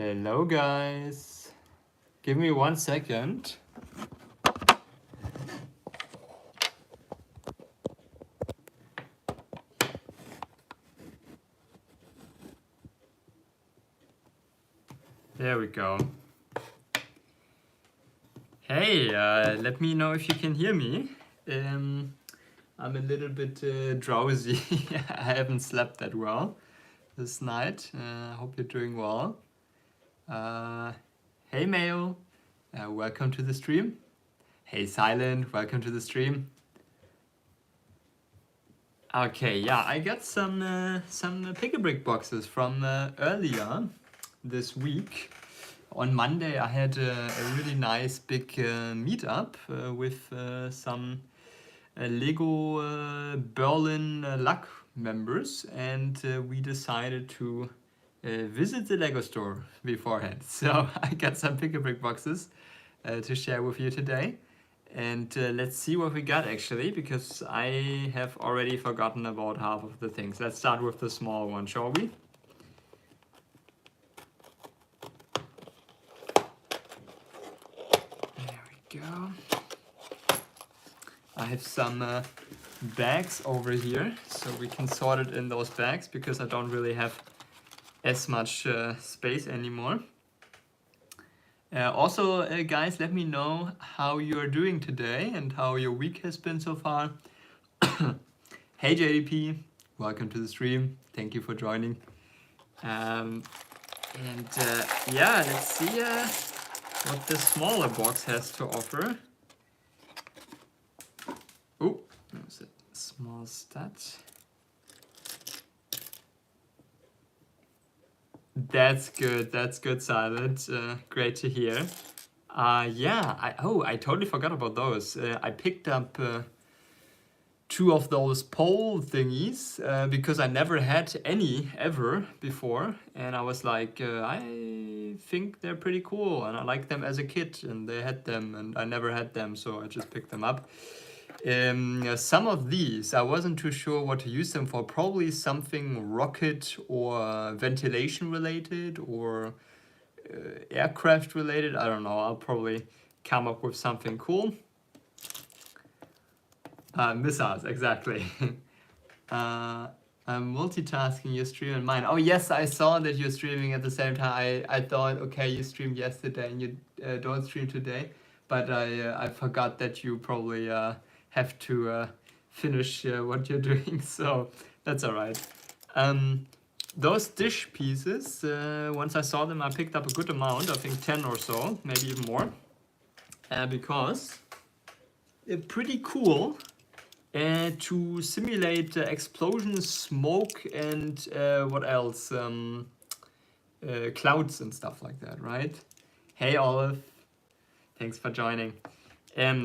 Hello guys, give me 1 second. There we go. Hey, let me know if you can hear me. I'm a little bit drowsy. I haven't slept that well this night. I hope you're doing well. Hey Mail, welcome to the stream. Hey Silent, welcome to the stream. Okay, yeah, I got some pick-a-brick boxes from earlier this week. On Monday I had a really nice big meetup with some Lego Berlin Luck members, and we decided to visit the Lego store beforehand. So I got some pick-a-brick boxes to share with you today. And let's see what we got actually, because I have already forgotten about half of the things. Let's start with the small one, shall we? There we go. I have some bags over here, so we can sort it in those bags because I don't really have as much space anymore. Also, guys, let me know how you're doing today and how your week has been so far. Hey JDP, welcome to the stream. Thank you for joining. Yeah, let's see what the smaller box has to offer. Oh, that was a small stat. That's good, Silent. Great to hear. Yeah, I totally forgot about those. I picked up 2 of those pole thingies because I never had any ever before, and I was like, I think they're pretty cool, and I like them as a kid, and they had them, and I never had them, so I just picked them up. Some of these, I wasn't too sure what to use them for. Probably something rocket or ventilation related or aircraft related. I don't know. I'll probably come up with something cool. Missiles, exactly. I'm multitasking your stream and mine. Oh yes, I saw that you're streaming at the same time. I thought, okay, you streamed yesterday and you don't stream today. But I forgot that you probably have to finish what you're doing, so that's all right. Those dish pieces, once I saw them, I picked up a good amount, I think 10 or so, maybe even more, because they're pretty cool to simulate explosions, smoke, and what else? Clouds and stuff like that, right? Hey Olive, thanks for joining.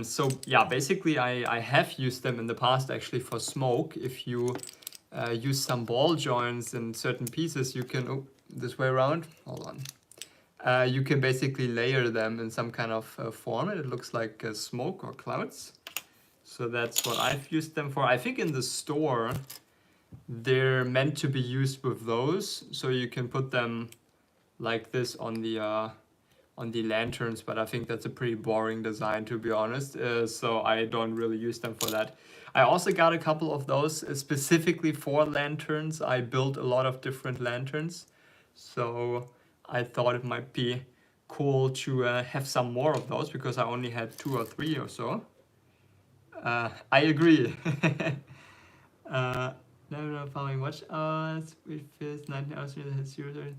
So yeah, basically I have used them in the past actually for smoke. If you use some ball joints in certain pieces, you can, oh, this way around, hold on. You can basically layer them in some kind of form, and it looks like smoke or clouds. So that's what I've used them for. I think in the store, they're meant to be used with those, so you can put them like this on the lanterns, but I think that's a pretty boring design, to be honest, so I don't really use them for that. I also got a couple of those specifically for lanterns. I built a lot of different lanterns, so I thought it might be cool to have some more of those because I only had 2 or 3 or so. I agree. No, following watch hours with 19 hours has yours.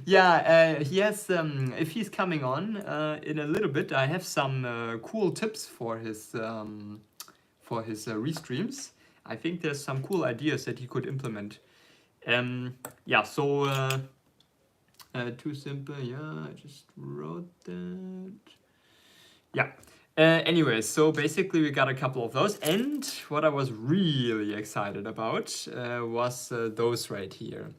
Yeah, he has, if he's coming on in a little bit, I have some cool tips for his restreams. I think there's some cool ideas that he could implement. Yeah, so too simple. Yeah, I just wrote that. Yeah. Anyway, so basically we got a couple of those, and what I was really excited about was those right here.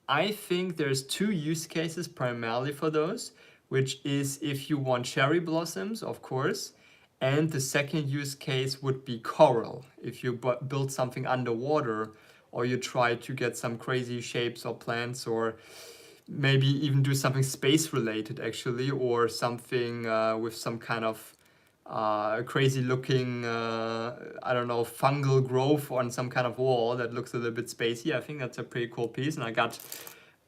I think there's 2 use cases primarily for those, which is if you want cherry blossoms, of course, and the second use case would be coral. If you build something underwater or you try to get some crazy shapes or plants, or maybe even do something space related actually, or something with some kind of crazy looking, I don't know, fungal growth on some kind of wall that looks a little bit spacey. I think that's a pretty cool piece, and I got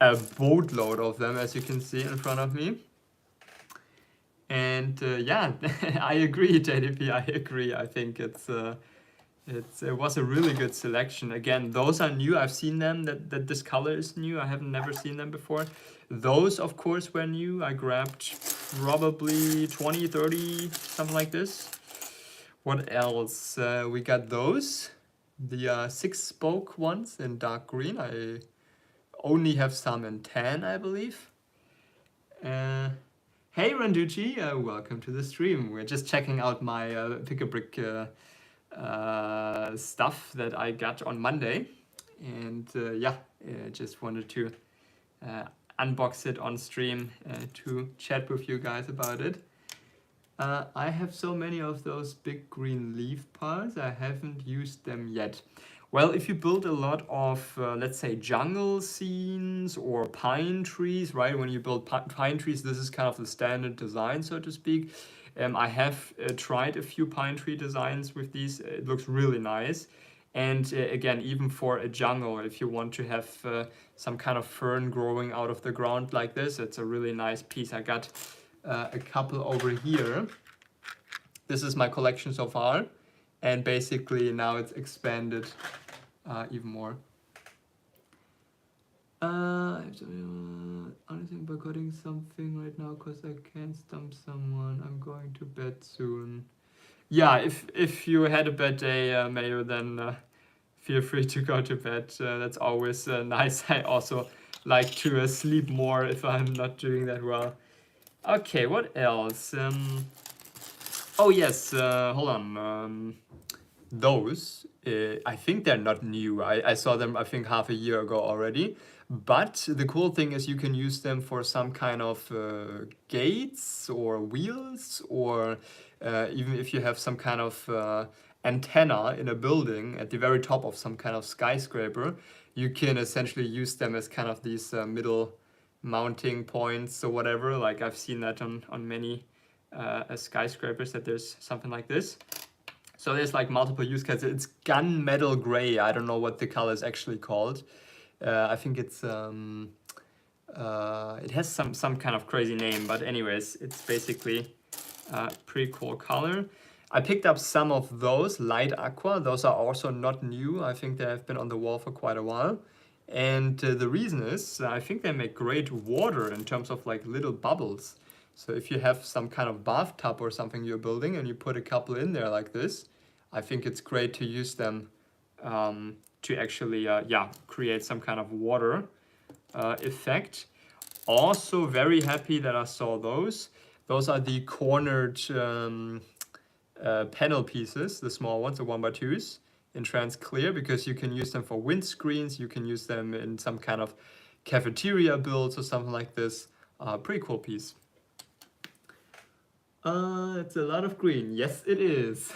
a boatload of them, as you can see in front of me. And yeah, I agree, JDP, I agree. I think it was a really good selection. Again, those are new. I've seen them, that this color is new. I haven't never seen them before. Those, of course, were new. I grabbed probably 20, 30, something like this. What else? We got those. The 6-spoke ones in dark green. I only have some in tan, I believe. Hey Randucci, welcome to the stream. We're just checking out my Pick-a-Brick stuff that I got on Monday, and yeah, just wanted to unbox it on stream to chat with you guys about it. I have so many of those big green leaf piles. I haven't used them yet. Well, if you build a lot of, let's say, jungle scenes or pine trees, right? When you build pine trees, this is kind of the standard design, so to speak. I have tried a few pine tree designs with these. It looks really nice. And again, even for a jungle, if you want to have some kind of fern growing out of the ground like this, it's a really nice piece. I got a couple over here. This is my collection so far. And basically now it's expanded even more. I'm thinking about cutting something right now because I can't stump someone. I'm going to bed soon. Yeah, if you had a bad day, Mayo, then feel free to go to bed. That's always nice. I also like to sleep more if I'm not doing that well. Okay, what else? Oh yes, hold on. Those, I think they're not new. I saw them, I think, half a year ago already. But the cool thing is you can use them for some kind of gates or wheels, or even if you have some kind of antenna in a building at the very top of some kind of skyscraper, you can essentially use them as kind of these middle mounting points or whatever. Like I've seen that on many skyscrapers, that there's something like this. So there's like multiple use cases. It's gunmetal gray. I don't know what the color is actually called. I think it's it has some kind of crazy name, but anyways, it's basically a pretty cool color. I picked up some of those light aqua. Those are also not new. I think they have been on the wall for quite a while. And the reason is, I think they make great water in terms of like little bubbles. So if you have some kind of bathtub or something you're building and you put a couple in there like this, I think it's great to use them to actually yeah, create some kind of water effect. Also very happy that I saw those. Those are the cornered panel pieces, the small ones, the 1x2s in trans clear, because you can use them for windscreens, you can use them in some kind of cafeteria builds or something like this. Pretty cool piece. It's a lot of green. Yes, it is.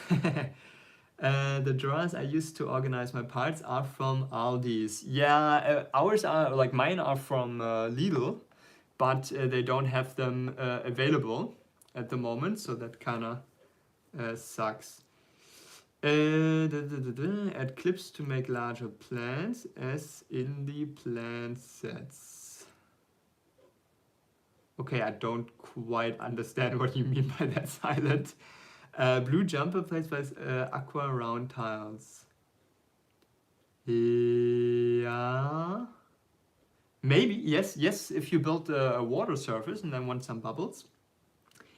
The drawers I used to organize my parts are from Aldi's. Yeah, ours are, like mine are from Lidl, but they don't have them available at the moment, so that kind of sucks. Add clips to make larger plants as in the plant sets. Okay, I don't quite understand what you mean by that, Silent. Blue jumper placed by aqua round tiles. Yeah. Maybe, yes, if you build a water surface and then want some bubbles.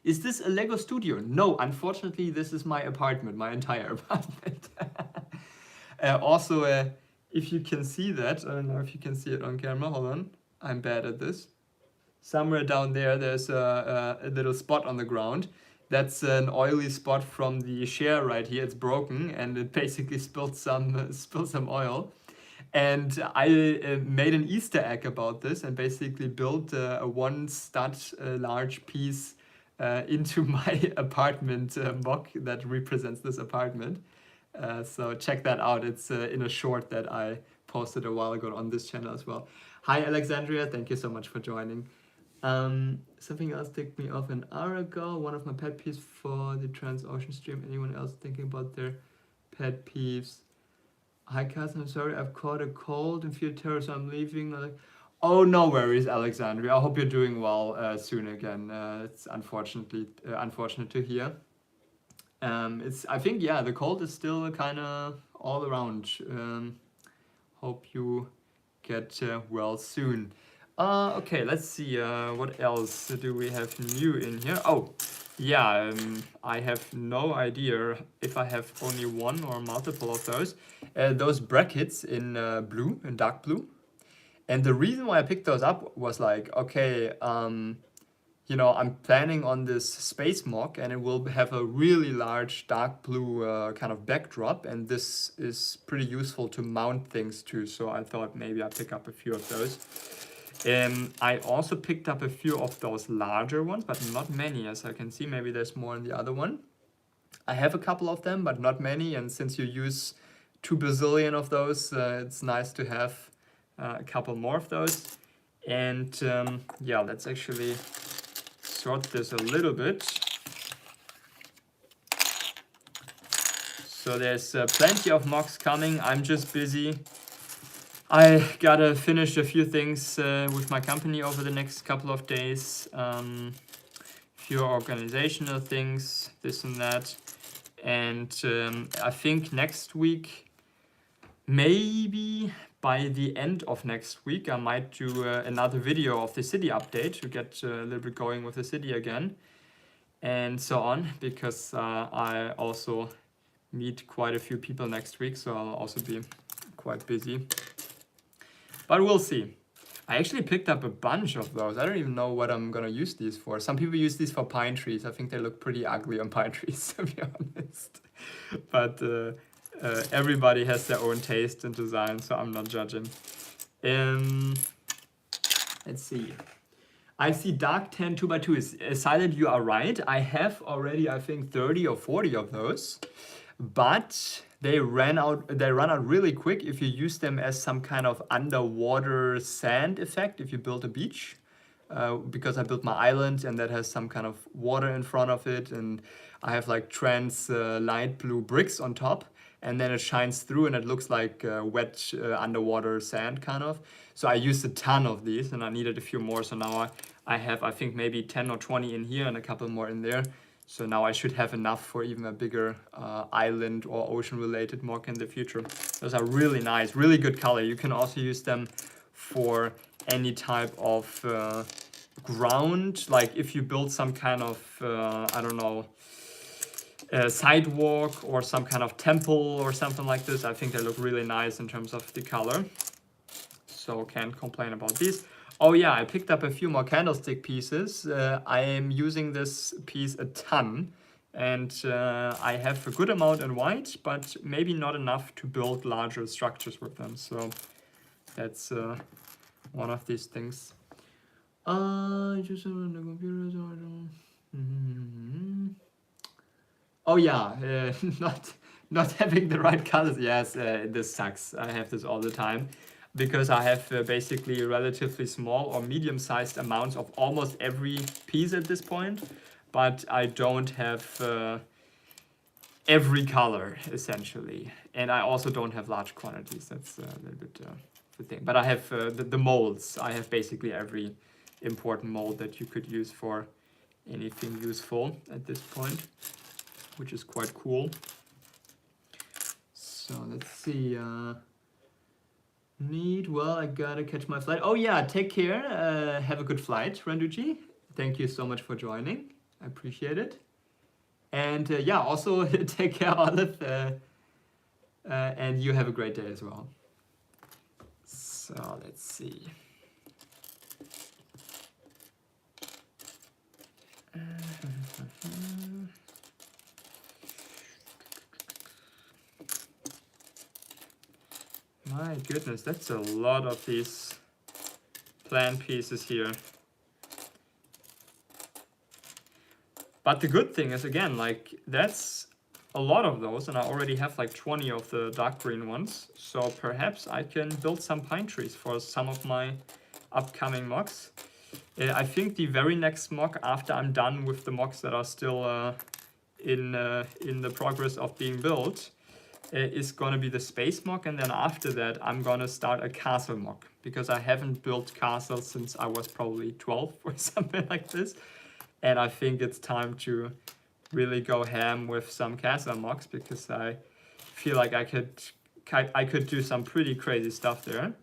Is this a Lego studio? No, unfortunately, this is my apartment, my entire apartment. Also, if you can see that, I don't know if you can see it on camera, hold on, I'm bad at this. Somewhere down there, there's a little spot on the ground. That's an oily spot from the share right here. It's broken and it basically spilled some oil. And I made an Easter egg about this and basically built a one stud large piece into my apartment mock that represents this apartment. So check that out. It's in a short that I posted a while ago on this channel as well. Hi Alexandria, thank you so much for joining. Something else ticked me off an hour ago. One of my pet peeves for the Transocean stream. Anyone else thinking about their pet peeves? Hi cousin, I'm sorry, I've caught a cold and feel terrible, so I'm leaving. Oh, no worries, Alexandria. I hope you're doing well soon again. It's unfortunate to hear. I think, yeah, the cold is still kind of all around. Hope you get well soon. Okay, let's see. What else do we have new in here? Oh, yeah, I have no idea if I have only one or multiple of those. Those brackets in blue, in dark blue. And the reason why I picked those up was like, okay, you know, I'm planning on this space mock and it will have a really large dark blue kind of backdrop, and this is pretty useful to mount things to, so I thought maybe I'd pick up a few of those. I also picked up a few of those larger ones, but not many, as I can see. Maybe there's more in the other one. I have a couple of them, but not many, and since you use 2 bazillion of those, it's nice to have a couple more of those. And yeah, let's actually sort this a little bit. So there's plenty of mocks coming. I'm just busy. I gotta finish a few things with my company over the next couple of days. Few organizational things, this and that. And I think next week, maybe by the end of next week, I might do another video of the city update to get a little bit going with the city again and so on, because I also meet quite a few people next week, so I'll also be quite busy. But we'll see. I actually picked up a bunch of those. I don't even know what I'm gonna use these for. Some people use these for pine trees. I think they look pretty ugly on pine trees, to be honest. But everybody has their own taste and design, so I'm not judging. Let's see. I see dark tan 2x2. Silent, you are right. I have already, I think, 30 or 40 of those, but they run out really quick if you use them as some kind of underwater sand effect if you build a beach. Because I built my island and that has some kind of water in front of it, and I have like trans light blue bricks on top, and then it shines through and it looks like wet underwater sand kind of. So I used a ton of these and I needed a few more, so now I have, I think, maybe 10 or 20 in here and a couple more in there. So now I should have enough for even a bigger island or ocean related mock in the future. Those are really nice, really good color. You can also use them for any type of ground, like if you build some kind of, I don't know, sidewalk or some kind of temple or something like this. I think they look really nice in terms of the color. So can't complain about these. Oh yeah, I picked up a few more candlestick pieces. I am using this piece a ton, and I have a good amount in white, but maybe not enough to build larger structures with them. So that's one of these things. Just on the computer, so I don't... Oh yeah, not having the right colors. Yes, this sucks. I have this all the time, because I have basically relatively small or medium-sized amounts of almost every piece at this point, but I don't have every color, essentially. And I also don't have large quantities. That's a little bit the thing. But I have the molds. I have basically every important mold that you could use for anything useful at this point, which is quite cool. So let's see. Neat. Well, I gotta catch my flight. Oh yeah, take care. Have a good flight, Randuji. Thank you so much for joining. I appreciate it. And yeah, also take care, Olive. And you have a great day as well. So let's see. My goodness, that's a lot of these plan pieces here. But the good thing is, again, like, that's a lot of those, and I already have like 20 of the dark green ones. So perhaps I can build some pine trees for some of my upcoming mocks. I think the very next mock, after I'm done with the mocks that are still in the progress of being built, is gonna be the space mock, and then after that I'm gonna start a castle mock, because I haven't built castles since I was probably 12 or something like this, and I think it's time to really go ham with some castle mocks, because I feel like I could do some pretty crazy stuff there,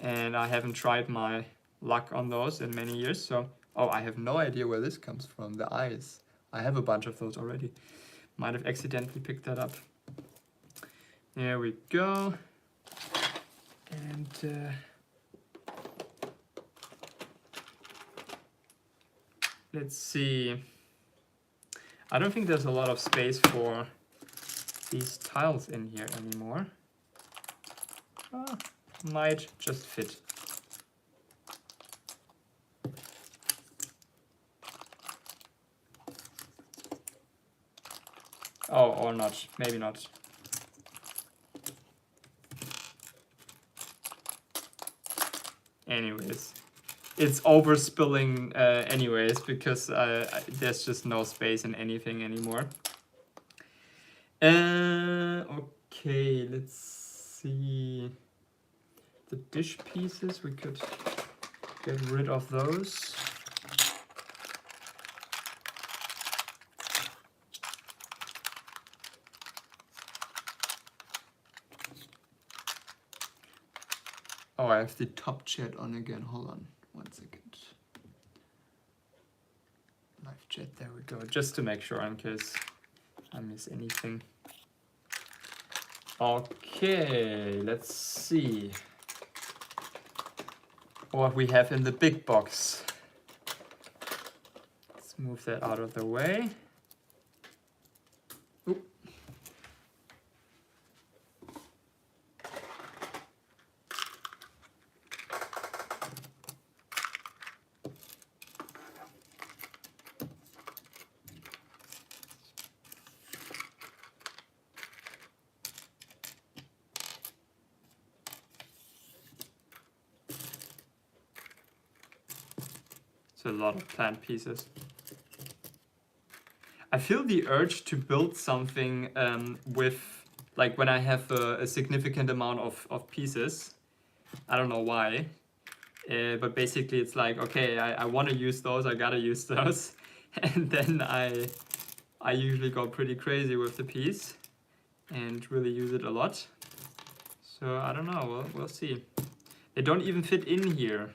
and I haven't tried my luck on those in many years. So, oh, I have no idea where this comes from, the eyes. I have a bunch of those already. Might have accidentally picked that up. There we go. And let's see. I don't think there's a lot of space for these tiles in here anymore. Might just fit. Oh, or not. Maybe not. Anyways, it's overspilling anyways, because there's just no space in anything anymore. Okay, let's see. The dish pieces, we could get rid of those. Oh, I have the top chat on again. Hold on 1 second. Live chat, there we go. Just to make sure in case I miss anything. Okay, let's see what we have in the big box. Let's move that out of the way. Oop. A lot of plant pieces. I feel the urge to build something with, like, when I have a significant amount of pieces. I don't know why, but basically it's like, okay, I want to use those, I gotta use those, and then I usually go pretty crazy with the piece and really use it a lot. So I don't know, we'll see. They don't even fit in here.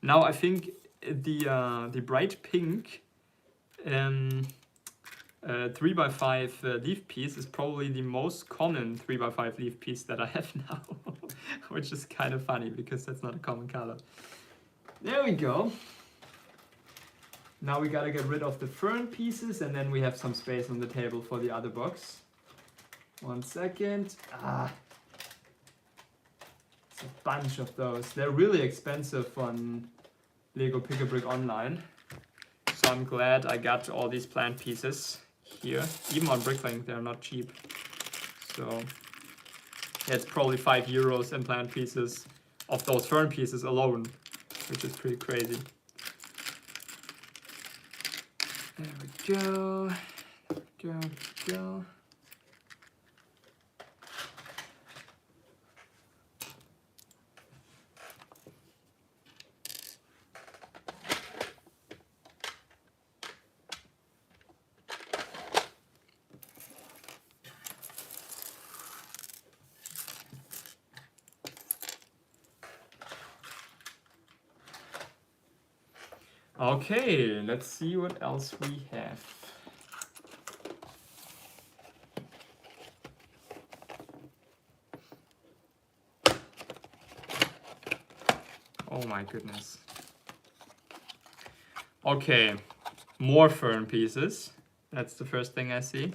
Now I think the bright pink 3x5 leaf piece is probably the most common 3x5 leaf piece that I have now, which is kind of funny because that's not a common color. There we go. Now we gotta get rid of the fern pieces, and then we have some space on the table for the other box. 1 second. It's a bunch of those. They're really expensive on Lego Pick-a-Brick online, so I'm glad I got all these plant pieces here. Even on Bricklink, they're not cheap. So yeah, it's probably €5 in plant pieces of those fern pieces alone, which is pretty crazy. There we go. There we go. Okay, let's see what else we have. Oh my goodness. Okay, more fern pieces. That's the first thing I see.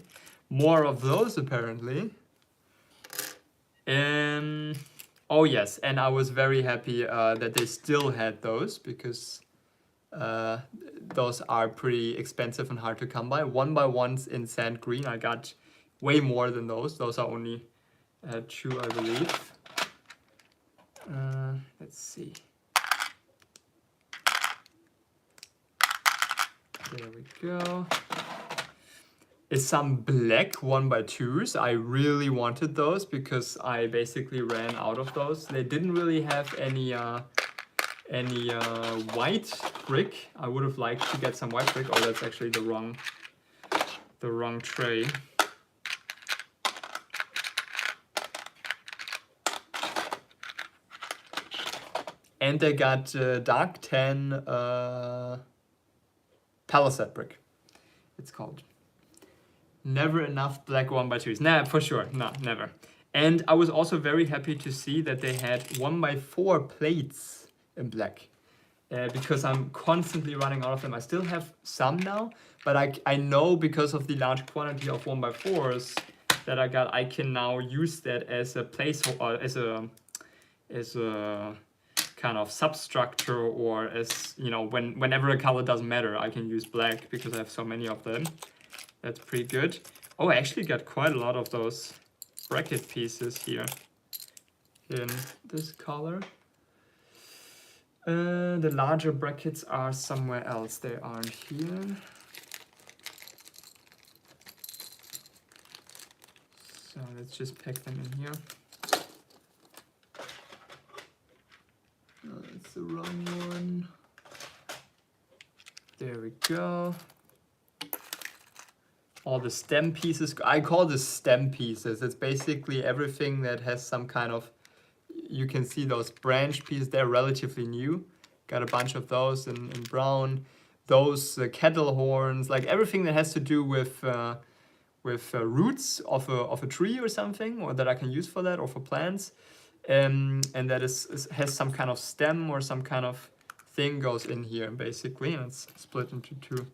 More of those apparently. Oh yes, and I was very happy that they still had those, because those are pretty expensive and hard to come by. 1x1s in sand green. I got way more than those. Those are only 2, I believe. Let's see. There we go. Is some black 1x2s. I really wanted those because I basically ran out of those. They didn't really have any white brick. I would have liked to get some white brick. Oh, that's actually the wrong tray. And they got dark tan palisade brick, it's called. Never enough black 1x2s. Nah, for sure. No, never. And I was also very happy to see that they had 1x4 plates in black. Because I'm constantly running out of them. I still have some now, but I know because of the large quantity of 1x4s that I got, I can now use that as a placeholder, as a kind of substructure, or as, you know, whenever a color doesn't matter, I can use black because I have so many of them. That's pretty good. Oh, I actually got quite a lot of those bracket pieces here in this color. The larger brackets are somewhere else. They aren't here. So let's just pack them in here. Oh, that's the wrong one. There we go. All the stem pieces. I call this stem pieces. It's basically everything that has some kind of, you can see those branch pieces, they're relatively new. Got a bunch of those in brown. Those kettle horns, like everything that has to do with roots of a tree or something, or that I can use for that, or for plants. And that has some kind of stem or some kind of thing goes in here, basically, and it's split into 2.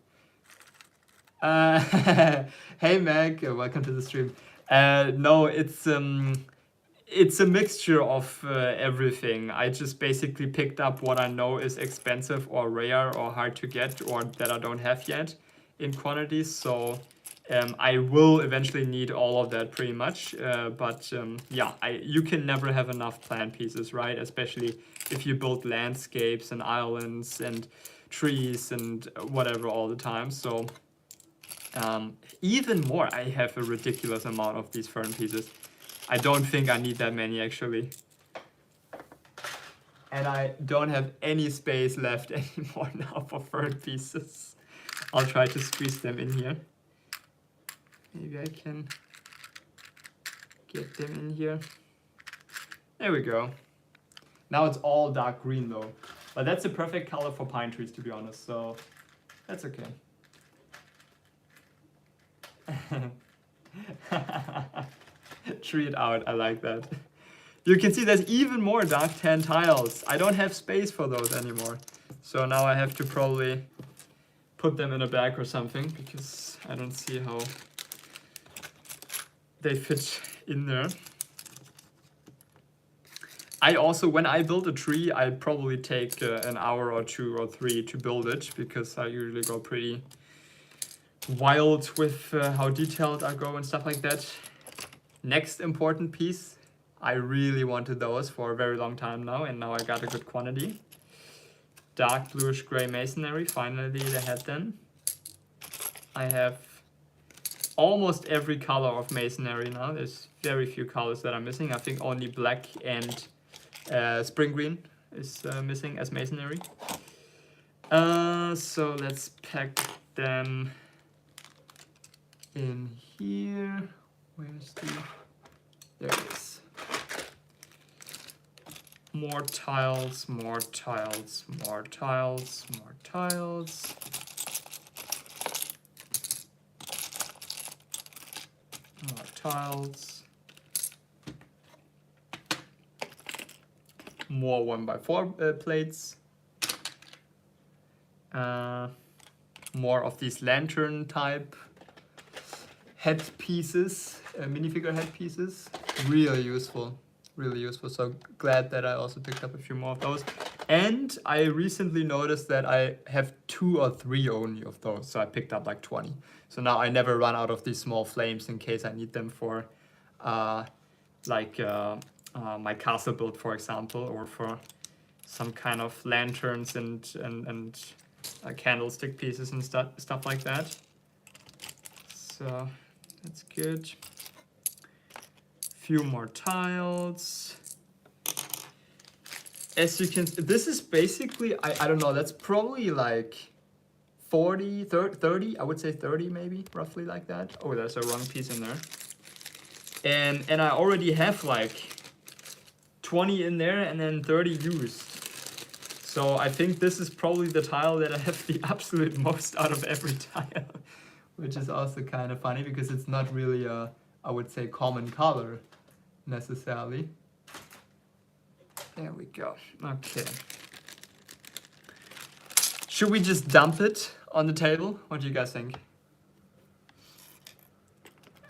Hey Meg, welcome to the stream. No, it's a mixture of everything. I just basically picked up what I know is expensive or rare or hard to get, or that I don't have yet in quantities. So I will eventually need all of that pretty much. But yeah, you can never have enough plant pieces, right? Especially if you build landscapes and islands and trees and whatever all the time. So even more, I have a ridiculous amount of these fern pieces. I don't think I need that many actually. And I don't have any space left anymore now for fern pieces. I'll try to squeeze them in here. Maybe I can get them in here. There we go. Now it's all dark green though. But that's the perfect color for pine trees, to be honest, so that's okay. Tree it out, I like that. You can see there's even more dark tan tiles. I don't have space for those anymore. So now I have to probably put them in a bag or something, because I don't see how they fit in there. I also, when I build a tree, I probably take an hour or 2 or 3 to build it, because I usually go pretty wild with how detailed I go and stuff like that. Next important piece, I really wanted those for a very long time now, and now I got a good quantity. Dark bluish gray masonry, finally they had them. I have almost every color of masonry now. There's very few colors that I'm missing. I think only black and spring green is missing as masonry. So let's pack them in here. Where's the... There it is. More tiles, more tiles, more tiles, more tiles. More tiles. More 1x4 plates. More of these lantern type head pieces, minifigure head pieces. Really useful, really useful. So glad that I also picked up a few more of those. And I recently noticed that I have 2 or 3 only of those, so I picked up like 20. So now I never run out of these small flames in case I need them for my castle build, for example, or for some kind of lanterns and candlestick pieces and stuff like that. So that's good. Few more tiles. As you can, this is basically, I don't know, that's probably like 40, 30, I would say 30 maybe, roughly like that. Oh, there's a wrong piece in there. And I already have like 20 in there and then 30 used. So I think this is probably the tile that I have the absolute most out of every tile, which is also kind of funny because it's not really a, I would say, common color necessarily. There we go. Okay. Should we just dump it on the table? What do you guys think?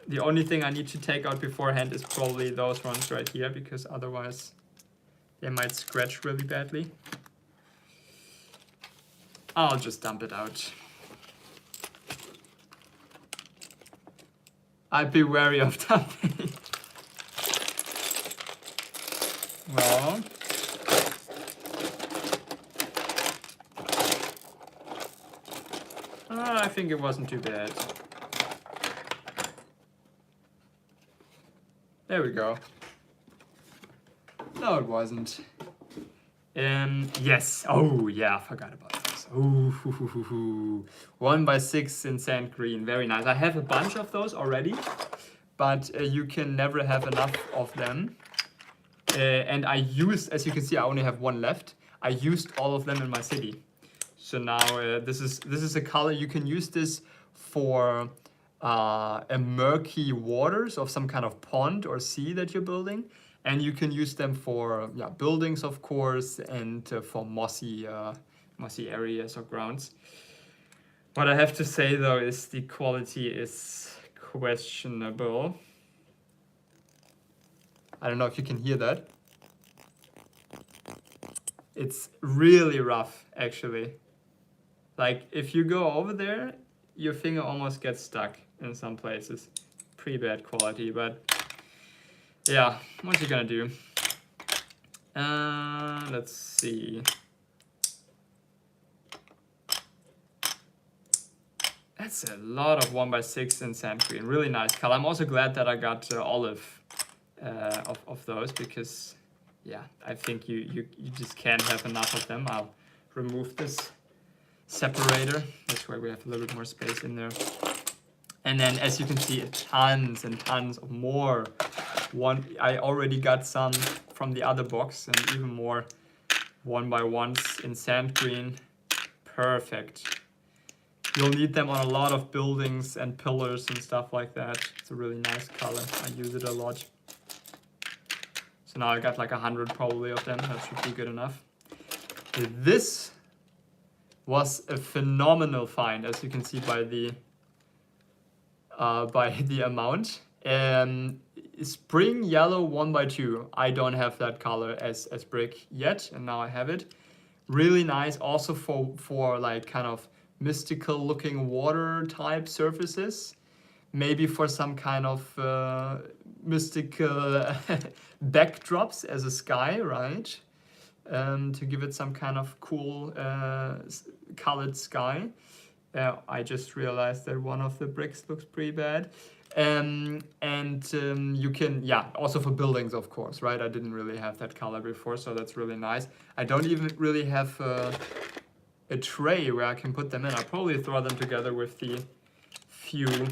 The only thing I need to take out beforehand is probably those ones right here, because otherwise they might scratch really badly. I'll just dump it out. I'd be wary of dumping. Well, I think it wasn't too bad. There we go. No, it wasn't. Yes. Oh, yeah, I forgot about this. Ooh, 1x6 in sand green. Very nice. I have a bunch of those already, but you can never have enough of them. And I used, as you can see, I only have one left. I used all of them in my city. So now this is a color. You can use this for a murky waters of some kind of pond or sea that you're building. And you can use them for buildings, of course, and for mossy areas or grounds. What I have to say, though, is the quality is questionable. I don't know if you can hear that. It's really rough, actually. Like, if you go over there, your finger almost gets stuck in some places. Pretty bad quality, but yeah, what you gonna do? Let's see. That's a lot of 1x6 in sand green. Really nice color. I'm also glad that I got olive of those, because yeah, I think you just can't have enough of them. I'll remove this separator. That's why we have a little bit more space in there. And then, as you can see, tons and tons of more. I already got some from the other box, and even more 1x1s in sand green. Perfect. You'll need them on a lot of buildings and pillars and stuff like that. It's a really nice color. I use it a lot. So now I got like 100 probably of them. That should be good enough. This was a phenomenal find, as you can see by the amount. Spring yellow 1x2. I don't have that color as brick yet, and now I have it. Really nice, also for like kind of mystical looking water type surfaces. Maybe for some kind of mystical backdrops as a sky, right? To give it some kind of cool colored sky. I just realized that one of the bricks looks pretty bad. You can, also for buildings, of course, right? I didn't really have that color before, so that's really nice. I don't even really have a tray where I can put them in. I'll probably throw them together with the few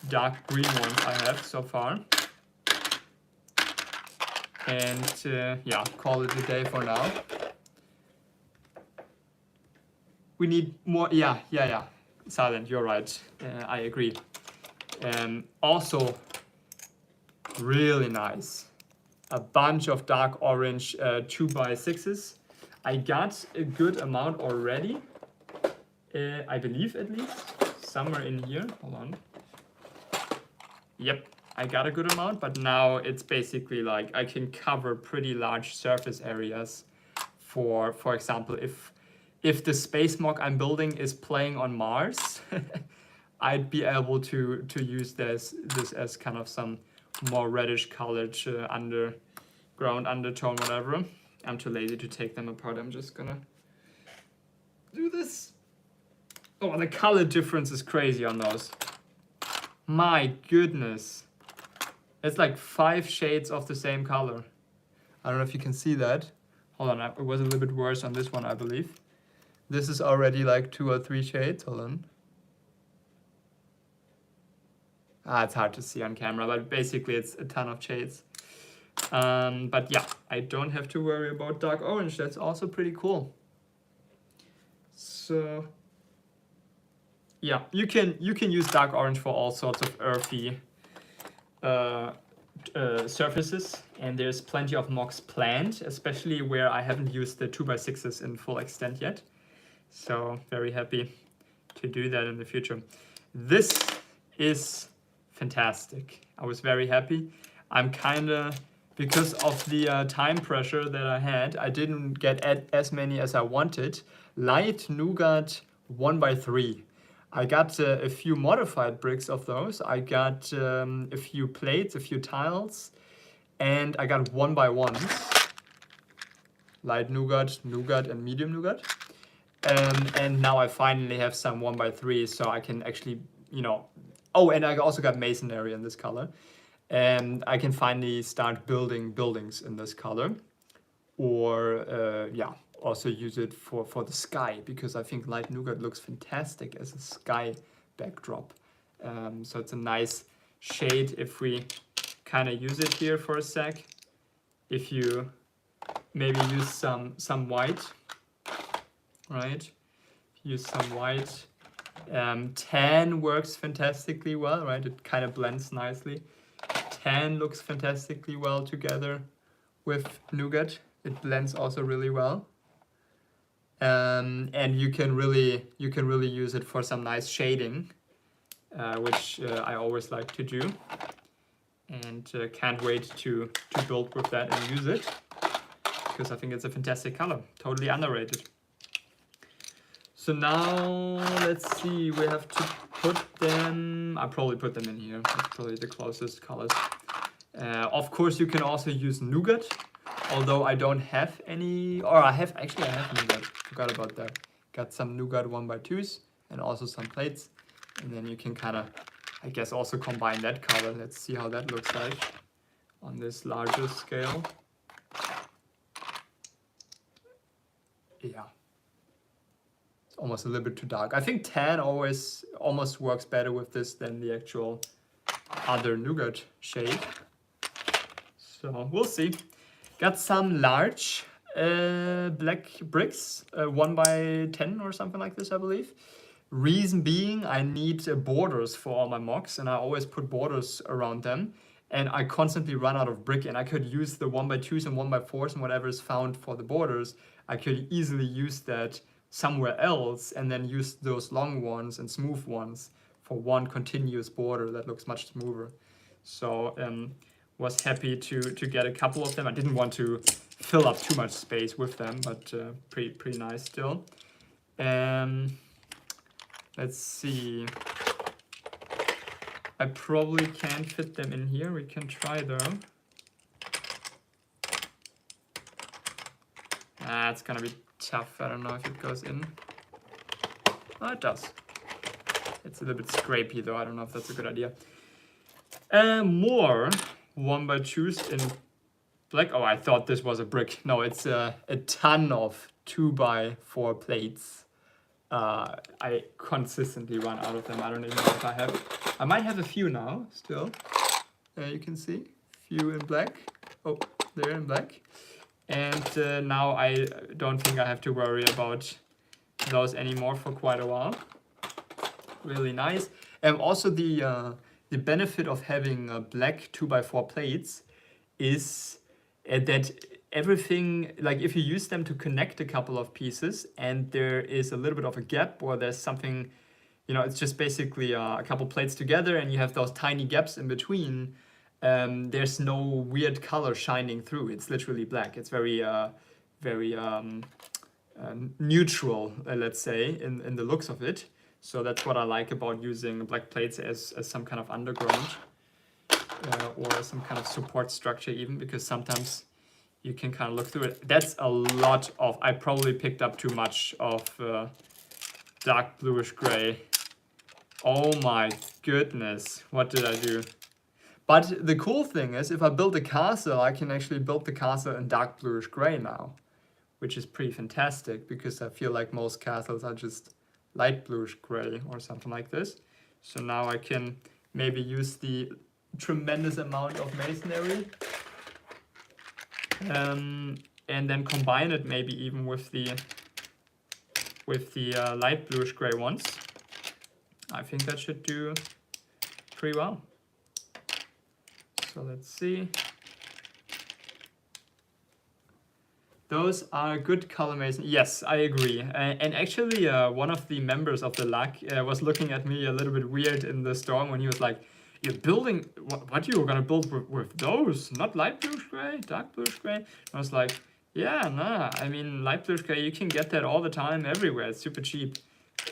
dark green ones I have so far. And call it a day for now. We need more, Silent, you're right, I agree. Also, really nice. A bunch of dark orange 2x6s. I got a good amount already, I believe at least, somewhere in here. Hold on. Yep, I got a good amount, but now it's basically like I can cover pretty large surface areas for example, if the space mock I'm building is playing on Mars, I'd be able to use this as kind of some more reddish colored underground undertone, whatever. I'm too lazy to take them apart. I'm just gonna do this. Oh, the color difference is crazy on those. My goodness. It's like 5 shades of the same color. I don't know if you can see that. Hold on, it was a little bit worse on this one, I believe. This is already like 2 or 3 shades. Hold on. It's hard to see on camera, but basically it's a ton of shades. But yeah, I don't have to worry about dark orange. That's also pretty cool. So yeah, you can use dark orange for all sorts of earthy surfaces, and there's plenty of mocks planned, especially where I haven't used the 2x6s in full extent yet. So very happy to do that in the future. This is fantastic. I was very happy. I'm kinda, because of the time pressure that I had, I didn't get as many as I wanted. Light Nougat 1x3. I got a few modified bricks of those. I got a few plates, a few tiles, and I got 1x1s. Light Nougat, Nougat, and medium Nougat. And now I finally have some 1x3, so I can actually, you know... Oh, and I also got masonry in this color. And I can finally start building buildings in this color. Or, yeah, also use it for the sky, because I think Light Nougat looks fantastic as a sky backdrop. So it's a nice shade if we kind of use it here for a sec. If you maybe use some white, right? Use some white. Tan works fantastically well, right? It kind of blends nicely. Tan looks fantastically well together with Nougat. It blends also really well. And you can really use it for some nice shading, which I always like to do. And can't wait to build with that and use it, because I think it's a fantastic color, totally underrated. So now let's see, we have to put them, I'll probably put them in here, that's probably the closest colors. Of course you can also use Nougat, although I don't have any, or I have Nougat, forgot about that. Got some Nougat 1x2s and also some plates, and then you can kind of, I guess, also combine that color. Let's see how that looks like on this larger scale. Yeah. Almost a little bit too dark. I think tan almost works better with this than the actual other Nougat shade. So we'll see. Got some large black bricks, 1x10 or something like this, I believe. Reason being, I need borders for all my mocks, and I always put borders around them. And I constantly run out of brick, and I could use the 1x2s and 1x4s and whatever is found for the borders. I could easily use that somewhere else and then use those long ones and smooth ones for one continuous border that looks much smoother. So was happy to get a couple of them. I didn't want to fill up too much space with them, but pretty nice still. Let's see. I probably can't fit them in here. We can try though. It's gonna be tough. I don't know if it goes in. Oh, it does. It's a little bit scrapey though. I don't know if that's a good idea. More 1x2s in black. Oh, I thought this was a brick. No, it's a ton of 2x4 plates. I consistently run out of them. I don't even know if I have. I might have a few now still. You can see few in black. Oh, they're in black. And now I don't think I have to worry about those anymore for quite a while. Really nice. And also the benefit of having black 2x4 plates is that everything, like if you use them to connect a couple of pieces and there is a little bit of a gap or there's something, you know, it's just basically a couple plates together and you have those tiny gaps in between, there's no weird color shining through. It's literally black. It's very very neutral, let's say, in the looks of it. So that's what I like about using black plates as some kind of underground or some kind of support structure even, because sometimes you can kind of look through it. That's a lot of, I probably picked up too much of dark bluish gray. Oh my goodness, what did I do? But the cool thing is, if I build a castle, I can actually build the castle in dark bluish gray now, which is pretty fantastic, because I feel like most castles are just light bluish gray or something like this. So now I can maybe use the tremendous amount of masonry and then combine it maybe even with the light bluish gray ones. I think that should do pretty well. So let's see. Those are good color mason. Yes, I agree. And actually, one of the members of the LAC was looking at me a little bit weird in the storm when he was like, "You're building, what you were gonna build with those? Not light bluish gray, dark bluish gray?" I was like, "Yeah, nah. I mean, light bluish gray, you can get that all the time, everywhere. It's super cheap,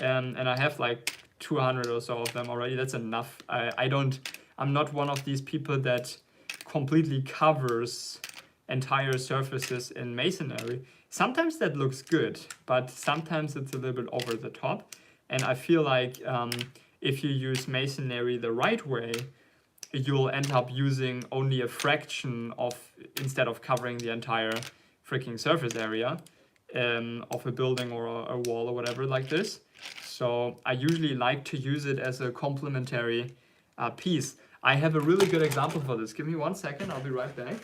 and I have like 200 or so of them already. That's enough. I'm not one of these people that completely covers entire surfaces in masonry. Sometimes that looks good, but sometimes it's a little bit over the top. And I feel like if you use masonry the right way, you'll end up using only a fraction of, instead of covering the entire freaking surface area of a building or a wall or whatever like this. So I usually like to use it as a complementary piece. I have a really good example for this. Give me 1 second, I'll be right back.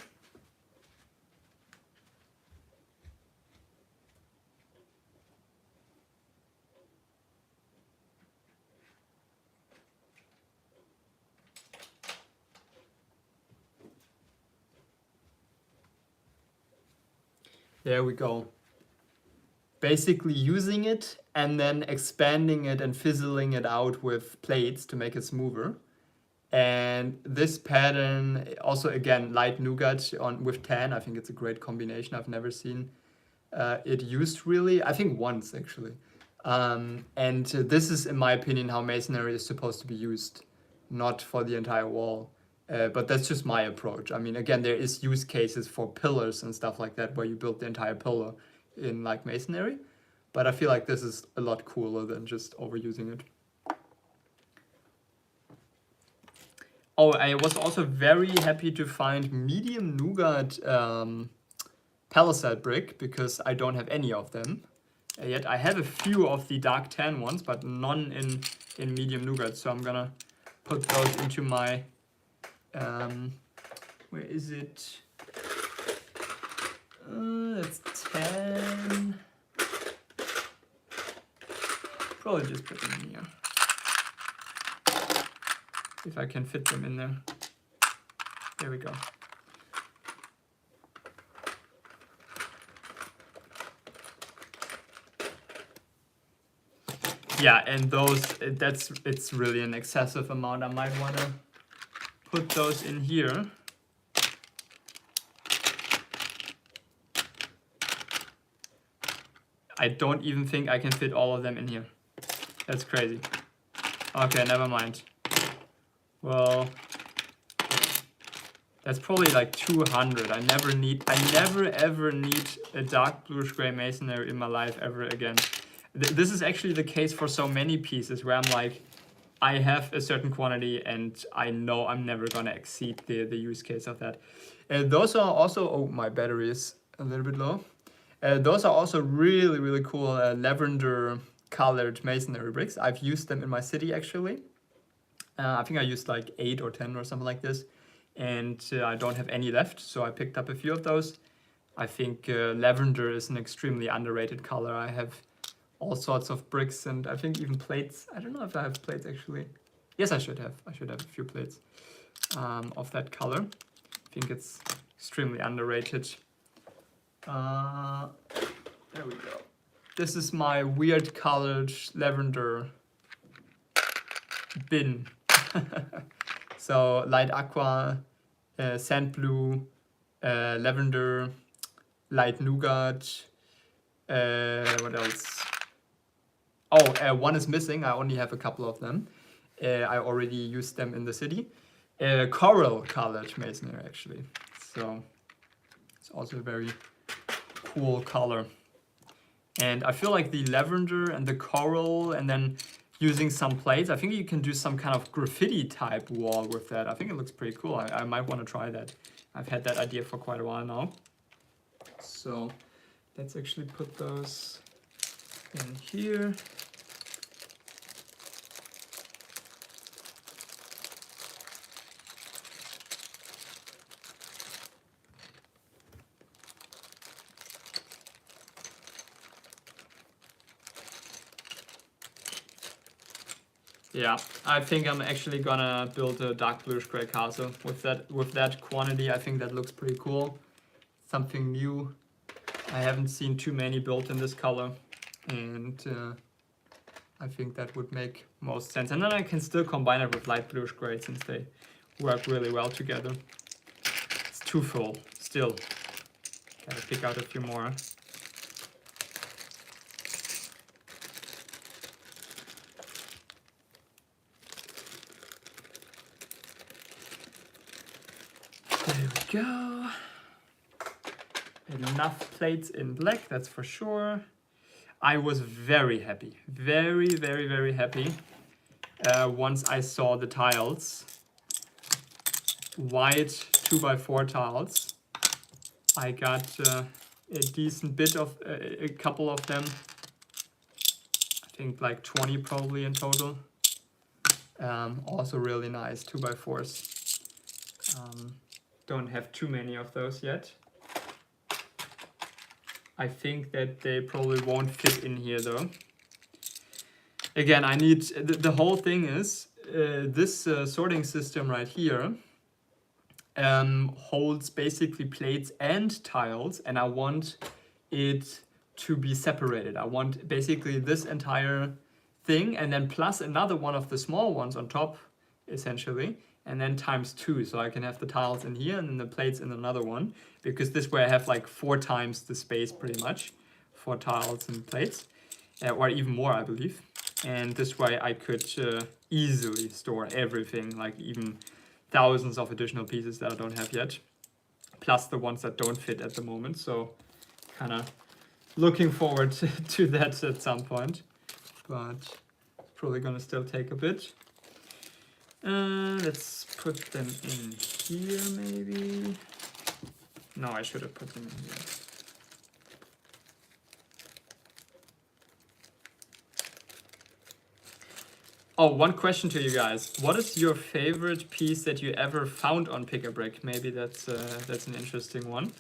There we go. Basically using it and then expanding it and fizzling it out with plates to make it smoother. And this pattern, also again, light nougat with tan, I think it's a great combination. I've never seen it used really, I think once actually. And this is, in my opinion, how masonry is supposed to be used, not for the entire wall. But that's just my approach. I mean, again, there is use cases for pillars and stuff like that where you build the entire pillar in like masonry. But I feel like this is a lot cooler than just overusing it. Oh, I was also very happy to find medium nougat palisade brick, because I don't have any of them yet. I have a few of the dark tan ones, but none in medium nougat. So I'm gonna put those into my where is it? That's 10. Probably just put them in here. If I can fit them in there. There we go. Yeah, and those, it's really an excessive amount. I might want to put those in here. I don't even think I can fit all of them in here. That's crazy. Okay, never mind. Well, that's probably like 200. I never ever need a dark bluish gray masonry in my life ever again. This is actually the case for so many pieces where I'm like, I have a certain quantity and I know I'm never gonna exceed the use case of that. Those are also, oh, my battery is a little bit low. Those are also really, really cool lavender colored masonry bricks. I've used them in my city actually. I think I used like 8 or 10 or something like this. And I don't have any left, so I picked up a few of those. I think lavender is an extremely underrated color. I have all sorts of bricks and I think even plates. I don't know if I have plates actually. Yes, I should have. I should have a few plates of that color. I think it's extremely underrated. There we go. This is my weird colored lavender bin. So light aqua, sand blue, lavender, light nougat. What else? Oh, one is missing. I only have a couple of them. I already used them in the city. Coral colored masonry, actually. So it's also a very cool color. And I feel like the lavender and the coral, and then using some plates, I think you can do some kind of graffiti type wall with that. I think it looks pretty cool. I might want to try that. I've had that idea for quite a while now. So let's actually put those in here. Yeah, I think I'm actually gonna build a dark bluish gray castle with that quantity. I think that looks pretty cool. Something new. I haven't seen too many built in this color, and I think that would make most sense. And then I can still combine it with light bluish gray since they work really well together. It's too full still. Gotta pick out a few more. There we go. Enough plates in black, that's for sure. I was very happy, very happy once I saw the tiles. White 2x4 tiles. I got a decent bit of, a couple of them. I think like 20 probably in total. Also really nice 2x4s. Don't have too many of those yet. I think that they probably won't fit in here though. Again, I need, the whole thing is, this sorting system right here holds basically plates and tiles, and I want it to be separated. I want basically this entire thing, and then plus another one of the small ones on top, essentially, and then times 2, so I can have the tiles in here and then the plates in another one, because this way I have like 4 times the space pretty much for tiles and plates, or even more I believe. And this way I could easily store everything, like even thousands of additional pieces that I don't have yet, plus the ones that don't fit at the moment. So kind of looking forward to that at some point, but it's probably gonna still take a bit. Let's put them in here maybe. No, I should have put them in here. Oh, one question to you guys. What is your favorite piece that you ever found on Pick-a-Brick? Maybe that's an interesting one.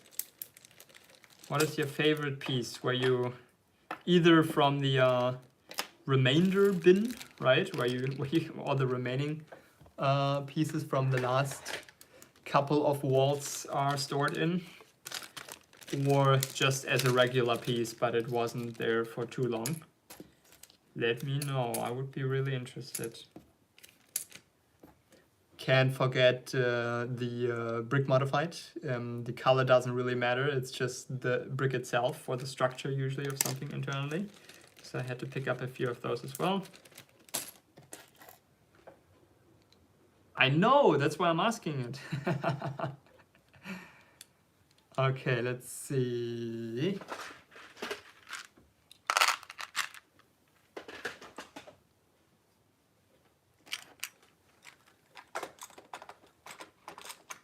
What is your favorite piece where you, either from the remainder bin, right? Where you all the remaining pieces from the last couple of walls are stored in, or just as a regular piece, but it wasn't there for too long. Let me know, I would be really interested. Can't forget the brick modified. The color doesn't really matter, it's just the brick itself for the structure usually of something internally. So I had to pick up a few of those as well. I know, that's why I'm asking it. Okay, let's see.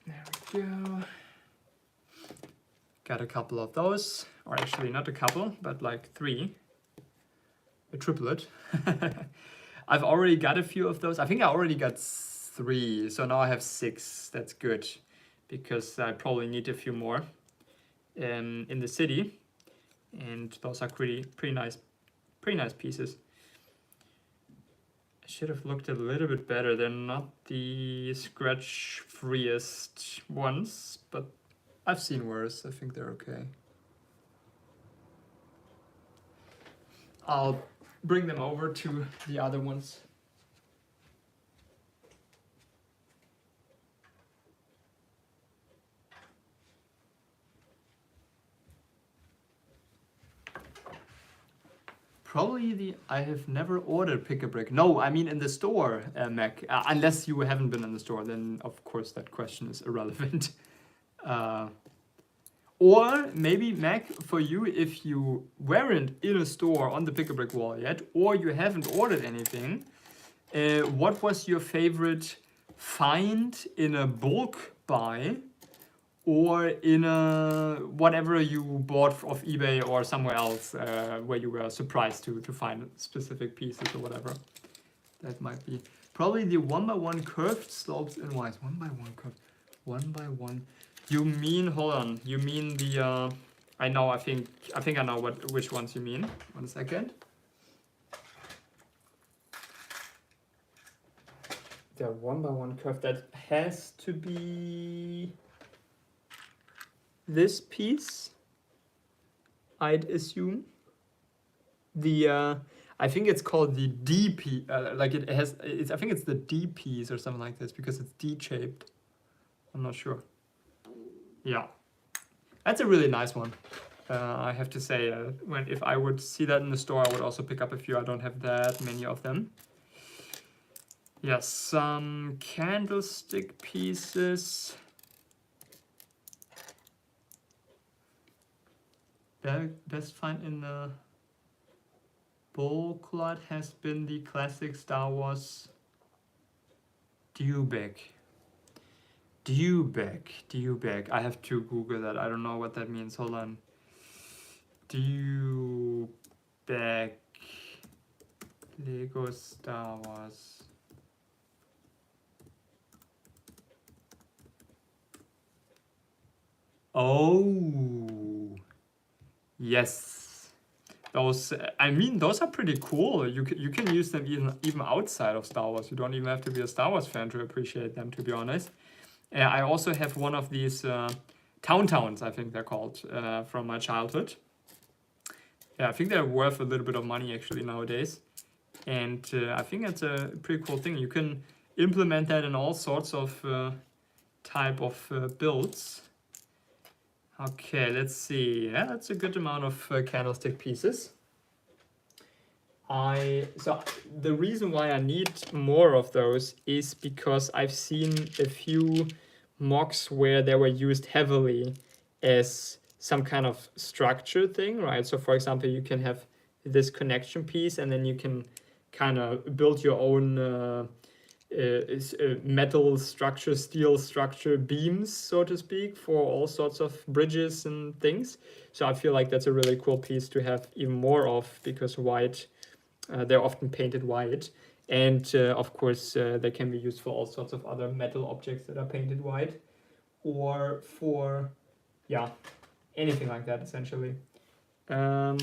There we go. Got a couple of those, or actually not a couple, but like 3. A triplet. I've already got a few of those. I think I already got 3, so now I have 6. That's good, because I probably need a few more in the city, and those are pretty nice pieces. I should have looked a little bit better. They're not the scratch freest ones, but I've seen worse. I think they're okay. I'll bring them over to the other ones. Probably I have never ordered Pick-a-Brick. No, I mean in the store, Mac. Unless you haven't been in the store, then of course that question is irrelevant. Or maybe, Mac, for you, if you weren't in a store on the Pick-a-Brick wall yet, or you haven't ordered anything, what was your favorite find in a bulk buy, or in a whatever you bought off eBay or somewhere else where you were surprised to find specific pieces or whatever? That might be probably the 1x1 curved slopes in white. 1x1 curved, 1x1. You mean, hold on, you mean the I know, I think I know which ones you mean. 1 second. The 1x1 curve, that has to be this piece, I'd assume. The I think it's called the D piece, like I think it's the D piece or something like this, because it's D-shaped. I'm not sure. Yeah, that's a really nice one. I have to say, if I would see that in the store, I would also pick up a few. I don't have that many of them. Yes, some candlestick pieces. Best find in the bulk lot has been the classic Star Wars Dewback. Dewback. I have to Google that. I don't know what that means. Hold on. Dewback Lego Star Wars. Oh, yes. Those, I mean, those are pretty cool. You can use them even outside of Star Wars. You don't even have to be a Star Wars fan to appreciate them, to be honest. I also have one of these Towns, I think they're called, from my childhood. Yeah, I think they're worth a little bit of money actually nowadays. And I think that's a pretty cool thing. You can implement that in all sorts of type of builds. Okay, let's see. Yeah, that's a good amount of candlestick pieces. So the reason why I need more of those is because I've seen a few mocks where they were used heavily as some kind of structure thing, right? So for example, you can have this connection piece, and then you can kind of build your own metal structure, steel structure beams, so to speak, for all sorts of bridges and things. So I feel like that's a really cool piece to have even more of, because white, they're often painted white. And of course, they can be used for all sorts of other metal objects that are painted white, or for, yeah, anything like that, essentially. There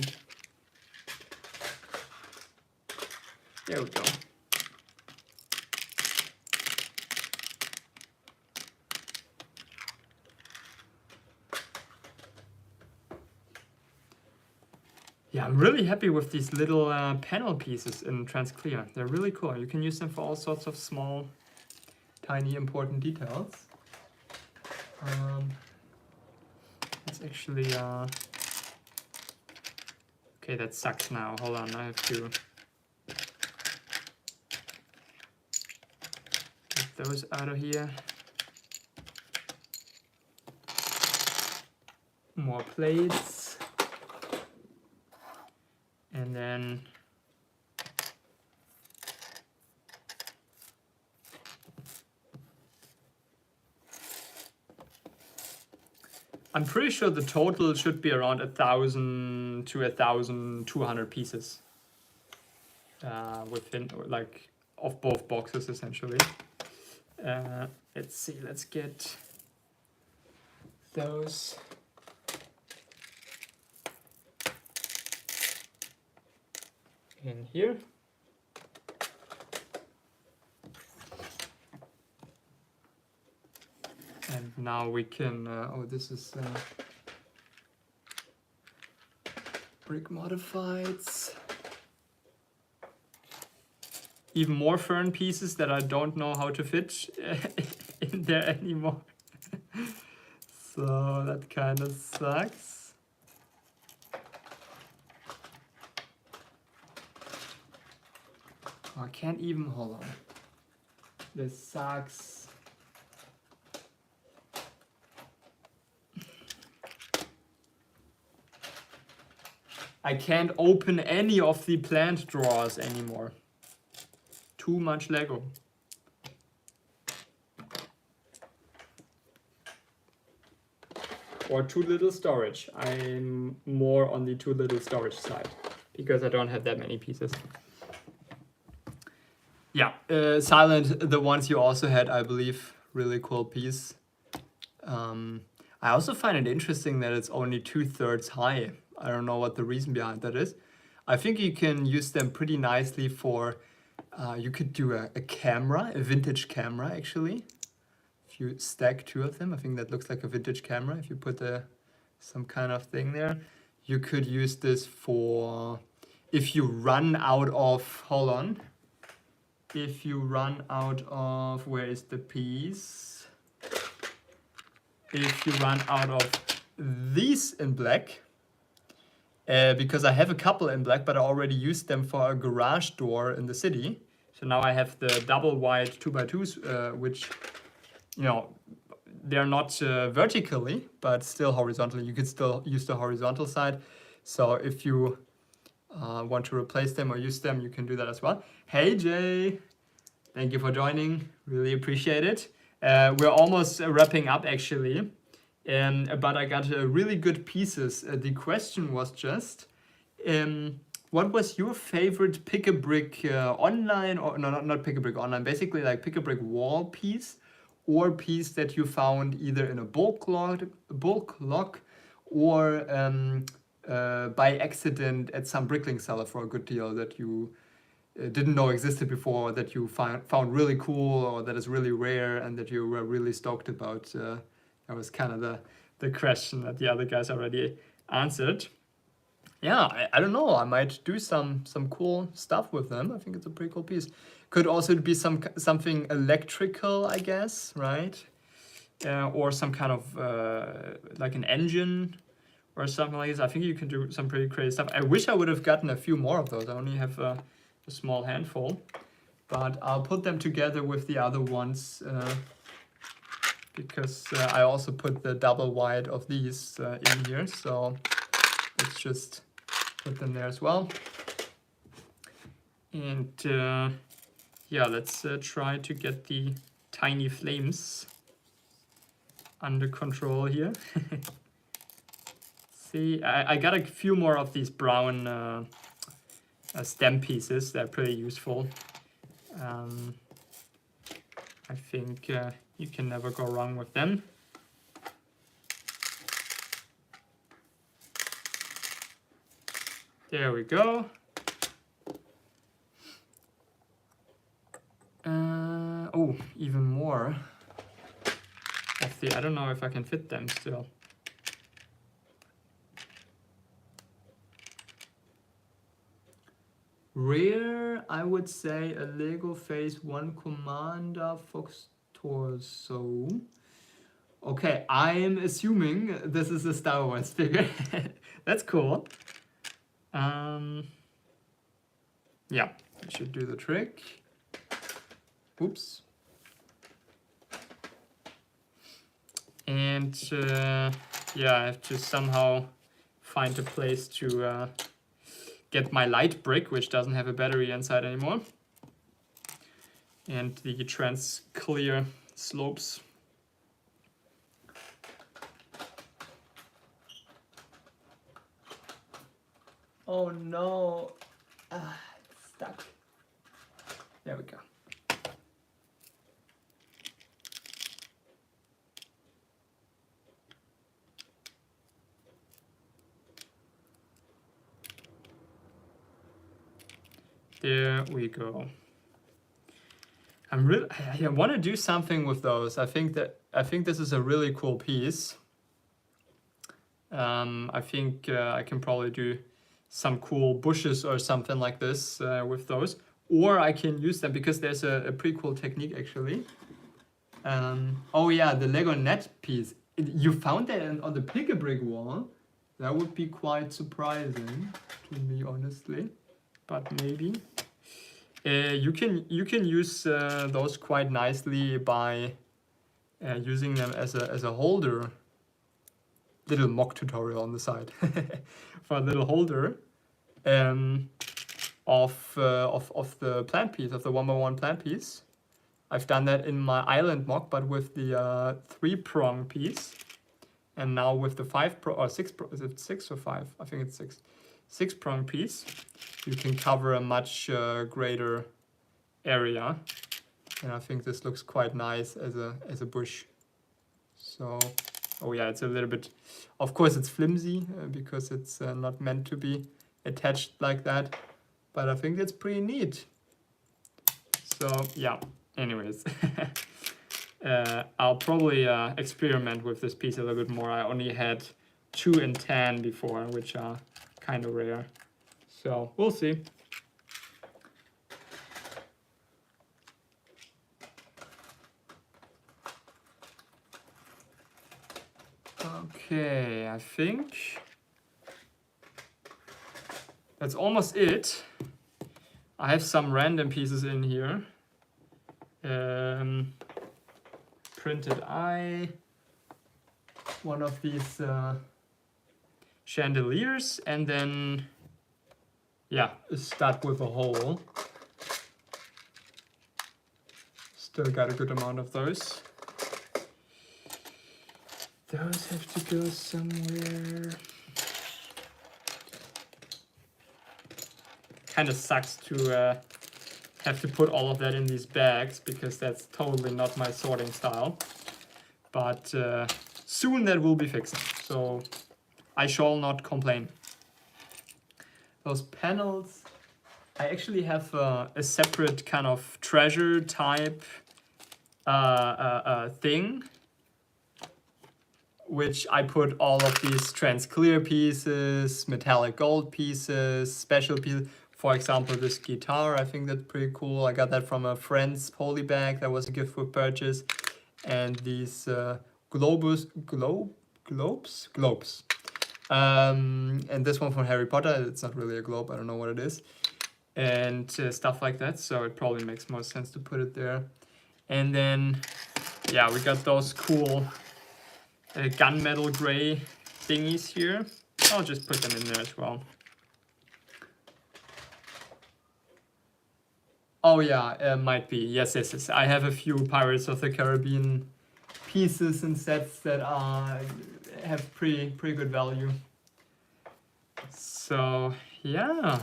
we go. Yeah, I'm really happy with these little panel pieces in Transclear. They're really cool. You can use them for all sorts of small, tiny, important details. It's actually... Okay, that sucks now. Hold on, I have to... get those out of here. More plates. And then I'm pretty sure the total should be around 1,000 to 1,200 pieces within, like, of both boxes, essentially. Let's see, let's get those. In here. And now we can, oh, this is brick modifieds. Even more fern pieces that I don't know how to fit in there anymore. So that kind of sucks. Oh, I can't even, hold on. This sucks. I can't open any of the plant drawers anymore. Too much Lego. Or too little storage. I'm more on the too little storage side because I don't have that many pieces. Yeah, Silent, the ones you also had, I believe, really cool piece. I also find it interesting that it's only 2/3 high. I don't know what the reason behind that is. I think you can use them pretty nicely for, you could do a camera, a vintage camera actually. If you stack two of them, I think that looks like a vintage camera. If you put some kind of thing there, you could use this for, if you run out of, hold on. If you run out of, where is the piece? If you run out of these in black, because I have a couple in black, but I already used them for a garage door in the city. So now I have the double wide 2x2s, which, you know, they're not vertically, but still horizontally. You could still use the horizontal side. So if you want to replace them or use them, you can do that as well. Hey Jay, thank you for joining. Really appreciate it. We're almost wrapping up actually, but I got really good pieces. The question was just, what was your favorite pick-a-brick online, or no, not pick-a-brick online, basically like pick-a-brick wall piece, or piece that you found either in a bulk lock or by accident at some bricklink seller for a good deal that you didn't know existed before, that you found really cool, or that is really rare and that you were really stoked about. That was kind of the question that the other guys already answered. Yeah, I don't know. I might do some cool stuff with them. I think it's a pretty cool piece. Could also be something electrical, I guess, right? Or some kind of like an engine or something like this. I think you can do some pretty crazy stuff. I wish I would have gotten a few more of those. I only have a small handful, but I'll put them together with the other ones because I also put the double wide of these in here. So let's just put them there as well. And yeah, let's try to get the tiny flames under control here. See, I got a few more of these brown stem pieces. They're pretty useful. I think you can never go wrong with them. There we go. Oh, even more of the, I don't know if I can fit them still. Rare, I would say a Lego Phase 1 Commander Fox Torso. Okay, I'm assuming this is a Star Wars figure. That's cool. Yeah, it should do the trick. Oops. And yeah, I have to somehow find a place to get my light brick, which doesn't have a battery inside anymore, and the trans clear slopes. Oh no, it's stuck. There we go. There we go. I want to do something with those. I think this is a really cool piece. I think I can probably do some cool bushes or something like this with those, or I can use them because there's a pretty cool technique actually. Oh yeah, the Lego net piece. You found that on the pick-a-brick wall. That would be quite surprising to me, honestly. But maybe. You can use those quite nicely by using them as a holder. Little mock tutorial on the side for a little holder of the plant piece, of the 1x1 plant piece. I've done that in my island mock, but with the 3-prong piece, and now with the 5-prong or 6-prong. Is it 6 or 5? I think it's 6. 6-prong piece. You can cover a much greater area, and I think this looks quite nice as a bush. So, oh yeah, it's a little bit. Of course, it's flimsy because it's not meant to be attached like that, but I think that's pretty neat. So yeah. Anyways, I'll probably experiment with this piece a little bit more. I only had 2 in tan before, which are kind of rare. So we'll see. Okay, I think that's almost it. I have some random pieces in here. Printed eye, one of these chandeliers, and then yeah, a stud with a hole. Still got a good amount of those. Those have to go somewhere. Kind of sucks to have to put all of that in these bags because that's totally not my sorting style. But soon that will be fixed, so I shall not complain. Those panels, I actually have a separate kind of treasure type thing, which I put all of these trans clear pieces, metallic gold pieces, special pieces. For example, this guitar, I think that's pretty cool. I got that from a friend's poly bag. That was a gift with purchase. And these globes. And this one from Harry Potter. It's not really a globe. I don't know what it is. And stuff like that. So it probably makes more sense to put it there. And then, yeah, we got those cool gunmetal gray thingies here. I'll just put them in there as well. Oh yeah, might be. Yes. I have a few Pirates of the Caribbean pieces and sets that have pretty good value. So yeah,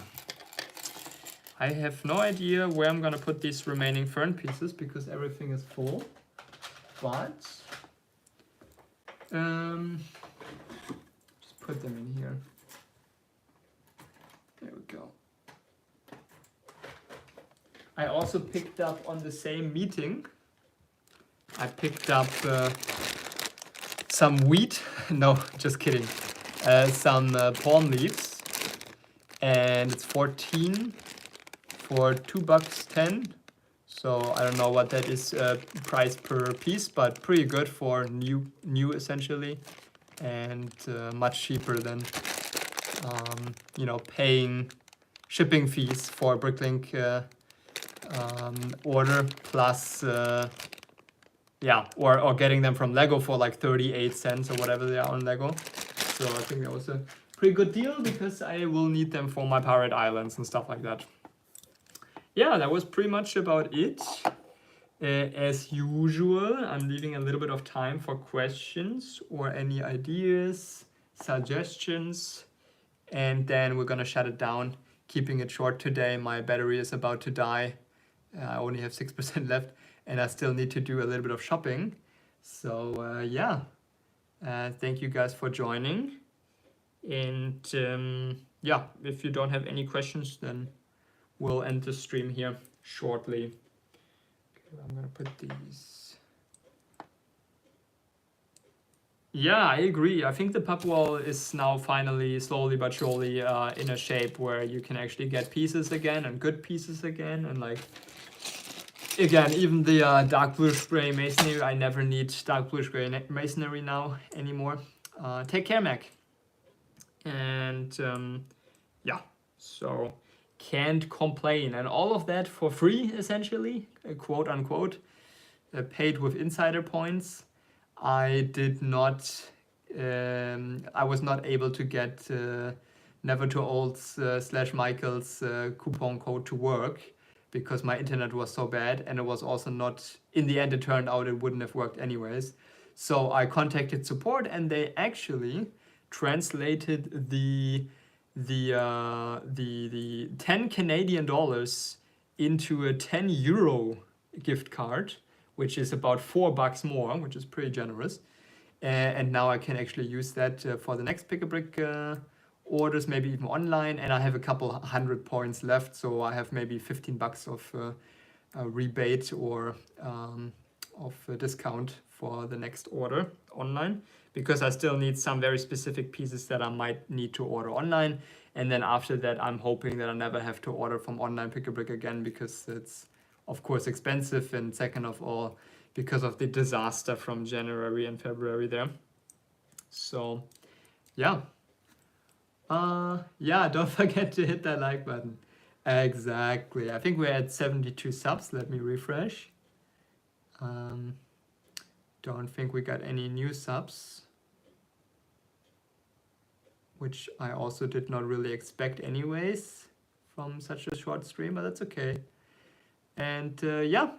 I have no idea where I'm gonna put these remaining fern pieces because everything is full. But just put them in here. There we go. I also picked up on the same meeting. I picked up some wheat. No, just kidding. Some palm leaves, and it's 14 for $2.10. So I don't know what that is price per piece, but pretty good for new essentially, and much cheaper than paying shipping fees for Bricklink order plus or getting them from Lego for like 38 cents or whatever they are on Lego. So I think that was a pretty good deal because I will need them for my pirate islands and stuff like that. Yeah, that was pretty much about it. As usual, I'm leaving a little bit of time for questions or any ideas, suggestions, and then we're gonna shut it down, keeping it short today. My battery is about to die. I only have 6% left, and I still need to do a little bit of shopping. So yeah, thank you guys for joining. And yeah, if you don't have any questions, then we'll end the stream here shortly. Okay, I'm gonna put these. Yeah, I agree. I think the PaB wall is now finally, slowly but surely, in a shape where you can actually get pieces again and good pieces again. And like, again, even the dark bluish gray masonry, I never need dark bluish gray masonry now anymore. Take care, Mac. And yeah, so can't complain. And all of that for free, essentially, quote unquote, paid with insider points. I did not, I was not able to get Never Too Old's / Michael's coupon code to work because my internet was so bad, and it was also not, in the end it turned out it wouldn't have worked anyways. So I contacted support, and they actually translated the 10 Canadian dollars into a 10 euro gift card, which is about $4 more, which is pretty generous. And now I can actually use that for the next Pick a Brick orders, maybe even online. And I have a couple 100 points left, so I have maybe $15 of rebate or of a discount for the next order online, because I still need some very specific pieces that I might need to order online. And then after that, I'm hoping that I never have to order from online Pick a Brick again, because it's of course expensive, and second of all, because of the disaster from January and February there. So yeah. Yeah, don't forget to hit that like button. Exactly. I think we're at 72 subs. Let me refresh. Don't think we got any new subs, which I also did not really expect anyways from such a short stream, but that's okay. And yeah,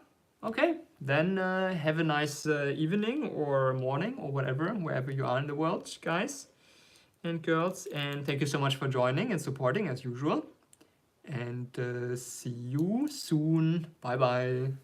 okay, then have a nice evening or morning or whatever, wherever you are in the world, guys and girls. And thank you so much for joining and supporting as usual. And see you soon. Bye bye.